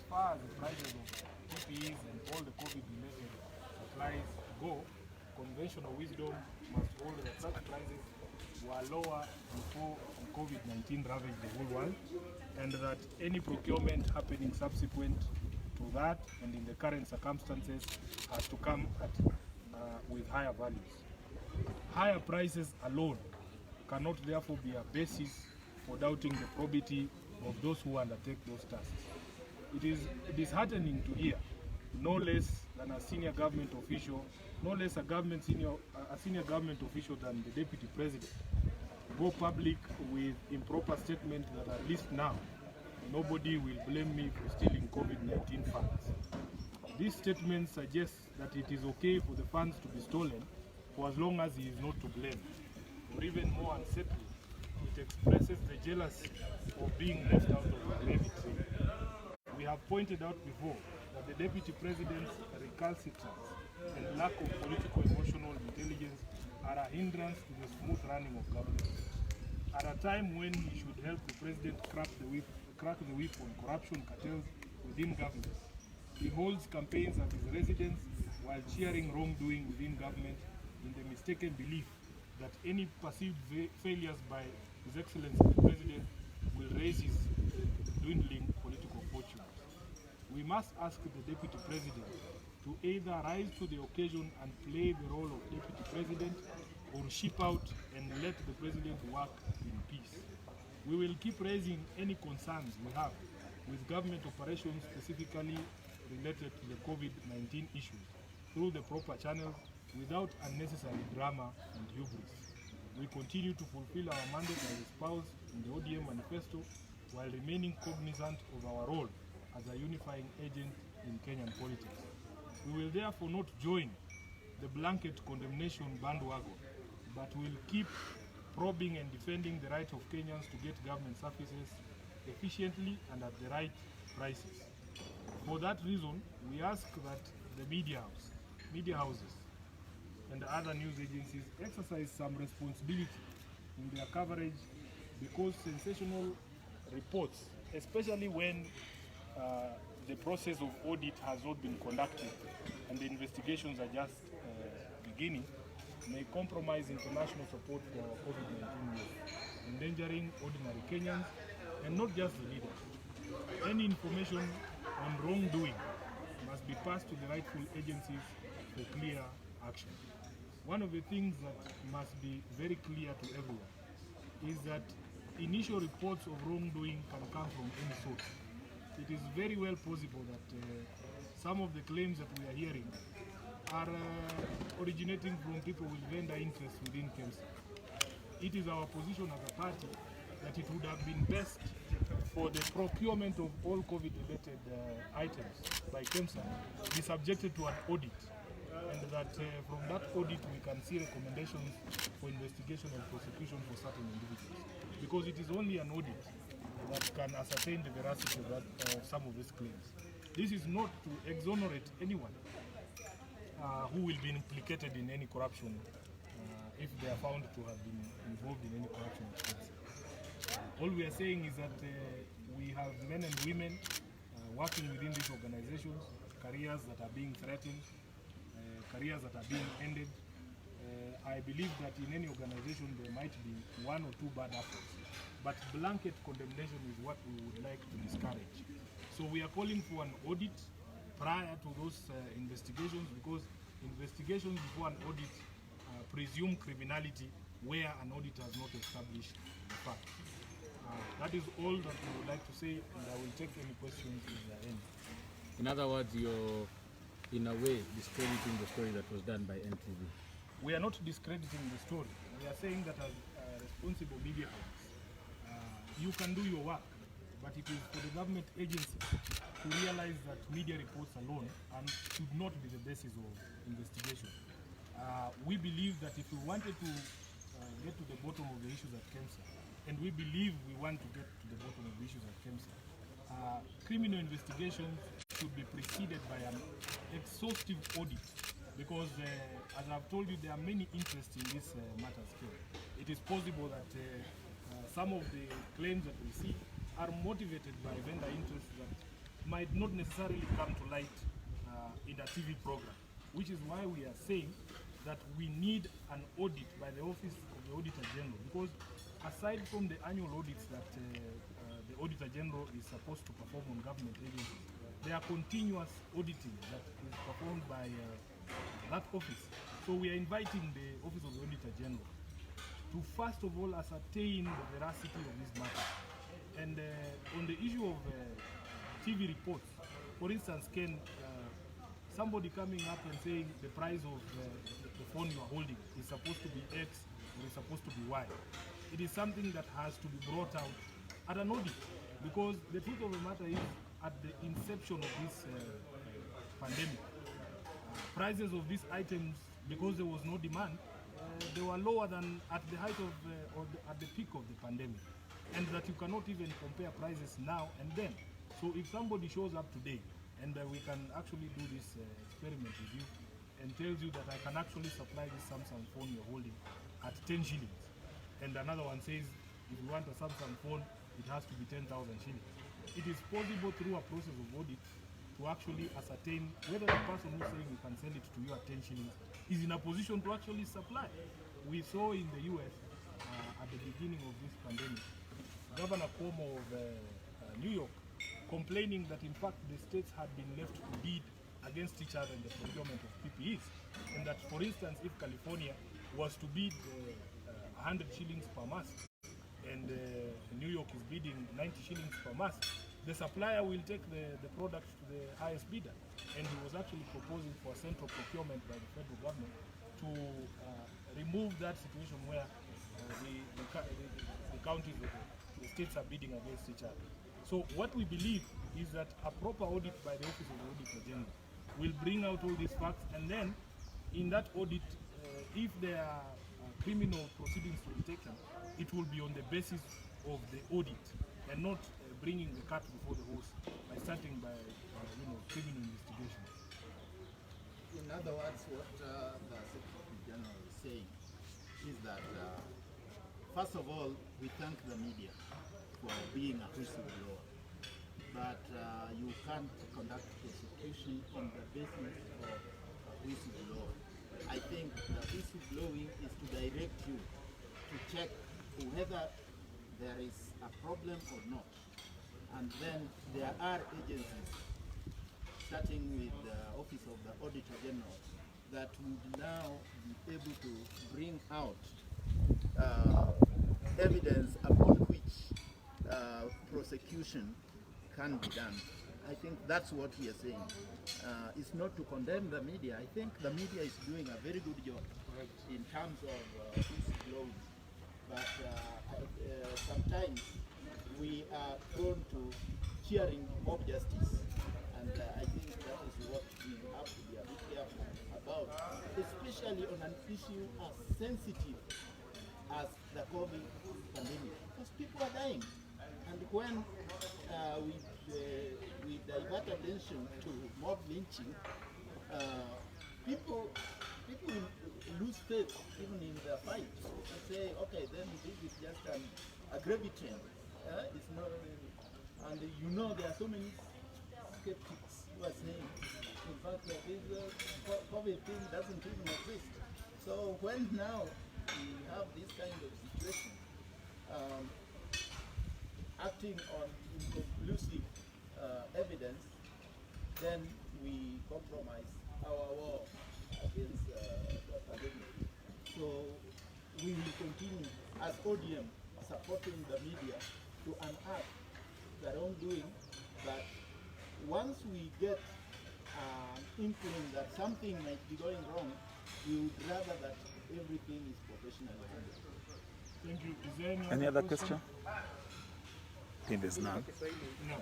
far as the prices of PPEs and all the COVID-related supplies go, conventional wisdom must hold that such prices were lower before COVID-19 ravaged the whole world, and that any procurement happening subsequent to that and in the current circumstances has to come at, with higher values. Higher prices alone cannot therefore be a basis for doubting the probity of those who undertake those tasks. It is disheartening to hear no less than a senior government official, no less a senior government official than the Deputy President go public with improper statements that at least now nobody will blame me for stealing COVID-19 funds. This statement suggests that it is okay for the funds to be stolen for as long as he is not to blame. Or even more unsettling, it expresses the jealousy of being left out of the blame tree. We have pointed out before that the Deputy President's recalcitrance and lack of political emotional intelligence are a hindrance to the smooth running of government. At a time when he should help the President crack the whip on corruption cartels within government, he holds campaigns at his residence while cheering wrongdoing within government in the mistaken belief that any perceived failures by His Excellency the President will raise his dwindling political fortunes. We must ask the Deputy President to either rise to the occasion and play the role of Deputy President, or ship out and let the President work in peace. We will keep raising any concerns we have with government operations specifically related to the COVID-19 issues through the proper channels without unnecessary drama and hubris. We continue to fulfill our mandate as espoused in the ODM manifesto while remaining cognizant of our role as a unifying agent in Kenyan politics. We will therefore not join the blanket condemnation bandwagon, but will keep probing and defending the right of Kenyans to get government services efficiently and at the right prices. For that reason, we ask that the media houses and other news agencies exercise some responsibility in their coverage, because sensational reports, especially when the process of audit has not been conducted and the investigations are just beginning, may compromise international support for our COVID-19 work, endangering ordinary Kenyans and not just the leaders. Any information on wrongdoing must be passed to the rightful agencies for clear action. One of the things that must be very clear to everyone is that initial reports of wrongdoing can come from any source. It is very well possible that some of the claims that we are hearing are originating from people with vendor interests within KEMSA. It is our position as a party that it would have been best for the procurement of all COVID-related items by KEMSA be subjected to an audit, and that from that audit we can see recommendations for investigation and prosecution for certain individuals. Because it is only an audit that can ascertain the veracity of some of these claims. This is not to exonerate anyone who will be implicated in any corruption if they are found to have been involved in any corruption expense. All we are saying is that we have men and women working within these organizations, careers that are being threatened, careers that are being ended. I believe that in any organization there might be one or two bad apples, but blanket condemnation is what we would like to discourage. So we are calling for an audit prior to those investigations, because investigations before an audit presume criminality where an audit has not established the fact. That is all that we would like to say, and I will take any questions in the end. In other words, you're in a way discrediting the story that was done by NTV. We are not discrediting the story. We are saying that as responsible media houses, you can do your work, but it is for the government agency to realize that media reports alone should not be the basis of investigation. We believe that if we wanted to get to the bottom of the issues at KEMSA, and we believe we want to get to the bottom of the issues at KEMSA, criminal investigations should be preceded by an exhaustive audit, because as I've told you, there are many interests in this matters here. It is possible that some of the claims that we see are motivated by vendor interests that might not necessarily come to light in a TV program, which is why we are saying that we need an audit by the Office of the Auditor General, because aside from the annual audits that the Auditor General is supposed to perform on government agencies, there are continuous auditing that is performed by that office. So we are inviting the Office of the Auditor General to first of all ascertain the veracity of this matter. And on the issue of TV reports, for instance, can somebody coming up and saying the price of the phone you are holding is supposed to be X or is supposed to be Y? It is something that has to be brought out at an audit, because the truth of the matter is, at the inception of this pandemic, prices of these items, because there was no demand, they were lower than at the height of at the peak of the pandemic, and that you cannot even compare prices now and then. So if somebody shows up today, and we can actually do this experiment with you, and tells you that I can actually supply this Samsung phone you're holding at 10 shillings, and another one says if you want a Samsung phone it has to be 10,000 shillings, it is possible through a process of audit to actually ascertain whether the person who's saying we can sell it to you at 10 shillings is in a position to actually supply. We saw in the US at the beginning of this pandemic, Governor Cuomo of New York complaining that in fact the states had been left to bid against each other in the procurement of PPEs, and that for instance if California was to bid 100 shillings per mask and New York is bidding 90 shillings per mask, the supplier will take the product to the highest bidder. And he was actually proposing for a central procurement by the federal government to remove that situation where the counties, the states are bidding against each other. So what we believe is that a proper audit by the Office of the Auditor General will bring out all these facts, and then in that audit, if there are criminal proceedings to be taken, it will be on the basis of the audit and not bringing the cat before the horse by starting by criminal investigation. In other words, what the Secretary General is saying is that first of all, we thank the media for being a whistleblower, but you can't conduct prosecution on the basis of a whistleblower. I think the whistleblowing is to direct you to check whether there is a problem or not. And then there are agencies, starting with the Office of the Auditor General, that would now be able to bring out evidence upon which prosecution can be done. I think that's what we are saying. It's not to condemn the media. I think the media is doing a very good job in terms of whistleblowing. But sometimes we are prone to cheering mob justice, and I think that is what we have to be a bit careful about, especially on an issue as sensitive as the COVID pandemic, because people are dying. And when we divert attention to mob lynching, people lose faith even in the fight. They say, okay, then this is just a gravy train. It's not, and there are so many skeptics who are saying, in fact, that this COVID thing doesn't even exist. So when now we have this kind of situation, acting on inconclusive evidence, then we compromise our war against the pandemic. So we will continue as ODM supporting the media to unearth the wrongdoing, but once we get an inkling that something might be going wrong, we would rather that everything is professionally handled. Thank you. Is there any other question? I think there's none. No.